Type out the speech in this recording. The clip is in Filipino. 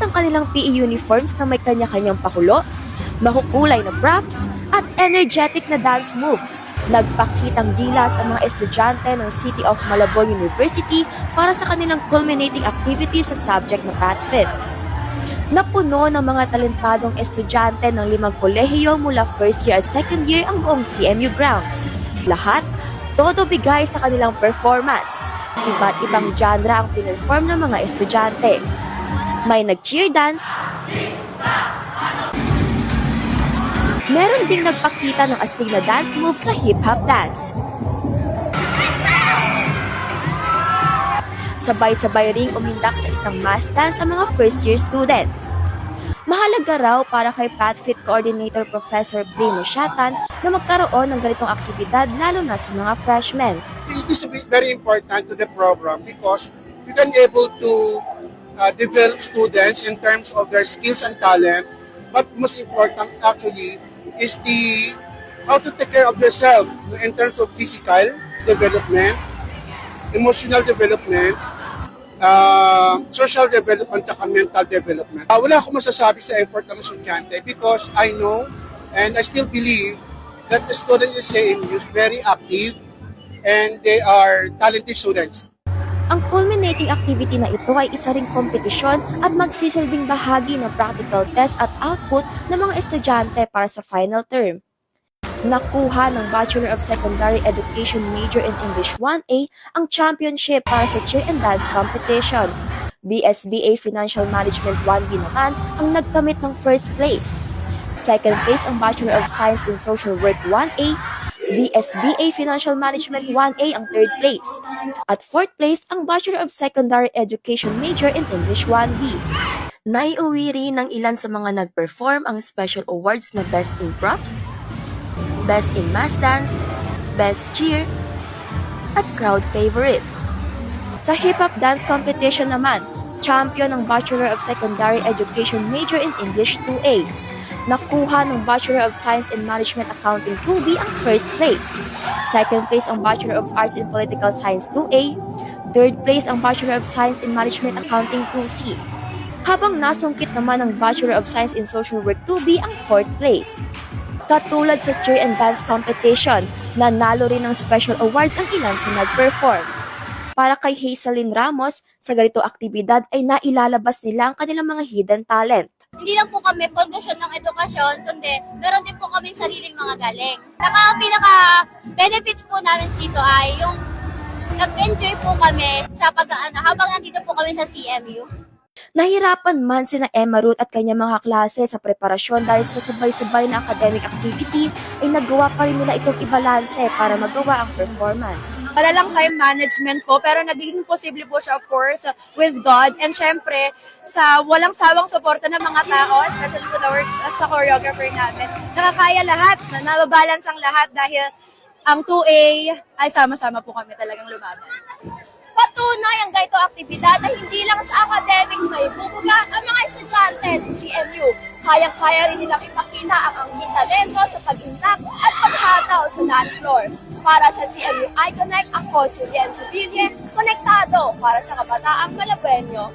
ang kanilang PE uniforms na may kanya-kanyang pakulo, makukulay na props, at energetic na dance moves. Nagpakitang gilas ang mga estudyante ng City of Malabon University para sa kanilang culminating activity sa subject na PathFit. Napuno ng mga talentadong estudyante ng 5 kolehiyo mula first year at second year ang buong CMU grounds. Lahat, todo bigay sa kanilang performance. Iba't ibang genre ang pinerform ng mga estudyante. May nag-cheer dance, meron ding nagpakita ng astig na dance move sa hip-hop dance. Sabay-sabay ring umindak sa isang mass dance ang mga first-year students. Mahalaga raw para kay PathFit Coordinator Professor Primo Shatan na magkaroon ng ganitong aktibidad lalo na sa mga freshmen. This is very important to the program because we can able to develop students in terms of their skills and talent, but most important actually is how to take care of themselves in terms of physical development, emotional development, social development, at mental development. Wala akong masasabi sa effort ng estudyante because I know and I still believe that the students in CMU is very active and they are talented students. Ang culminating activity na ito ay isa ring kompetisyon at magsisilbing bahagi ng practical test at output ng mga estudyante para sa final term. Nakuha ng Bachelor of Secondary Education major in English 1A ang championship para sa cheer and dance competition. BSBA Financial Management 1B naman ang nagkamit ng first place. Second place ang Bachelor of Science in Social Work 1A, BSBA Financial Management 1A ang third place. At fourth place ang Bachelor of Secondary Education major in English 1B. Naiuwi rin ng ilan sa mga nag-perform ang special awards na Best in Props, Best in Mass Dance, Best Cheer, at Crowd Favorite. Sa hip-hop dance competition naman, champion ang Bachelor of Secondary Education major in English 2A. Nakuha ng Bachelor of Science in Management Accounting 2B ang first place. Second place ang Bachelor of Arts in Political Science 2A. Third place ang Bachelor of Science in Management Accounting 2C. Habang nasungkit naman ang Bachelor of Science in Social Work 2B ang fourth place. Katulad sa cheer and dance competition, nanalo rin ng special awards ang ilan sa nag-perform. Para kay Hazelyn Ramos, sa ganitong aktibidad ay nailalabas nila ang kanilang mga hidden talent. Hindi lang po kami pundasyon ng edukasyon, kundi meron din po kami sariling mga galing. Pinaka-benefits po namin dito ay yung nag-enjoy po kami sa habang nandito po kami sa CMU. Nahirapan man sina Emma Ruth at kanyang mga klase sa preparasyon dahil sa sabay-sabay na academic activity ay nagawa pa rin nila itong ibalanse para magawa ang performance. Wala lang time management po, pero nagiging posible po siya of course with God and syempre sa walang sawang suporta ng mga tao, especially with the works at sa choreographer namin. Nakakaya lahat, nababalance ang lahat dahil ang 2A ay sama-sama po kami talagang lumaban. Patunay ang ganitong aktibidad ay hindi lang sa academics may bubuga ang mga estudyante ng CMU. Kayang-kaya rin nilang ipakita ang angking talento sa pag-intak at paghataw sa dance floor. Para sa CMU iConnect, ako si Rian Sevilla, konektado para sa kabataang Malabueño.